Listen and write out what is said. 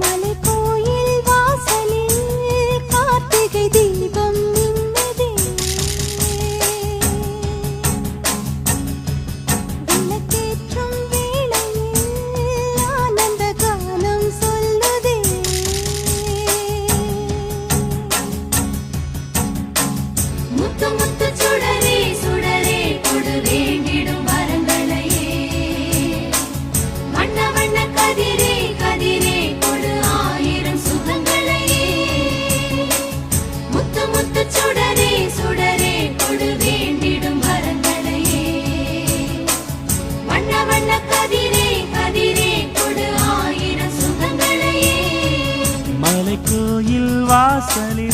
மலைக்கோயில் வாசலில் கார்த்திகை தீபம் மின்னுதே. விளக்கேற்றும் வேளையில் ஆனந்த கானம் சொல்லுதே. முத்து முத்து சுடரே சுடரே கொடு வேண்டிடும் வரங்களையே. வண்ண வண்ண கதிரே கதிரே கொடு ஆயிரம் சுகங்களையே. முத்து முத்து சுடரே சுடரே கொடு வேண்டிடும் வரங்களையே. வண்ண வண்ண கதிரே கதிரே கொடு ஆயிரம் சுகங்களையே. மலைக்கோயில் வாசலில்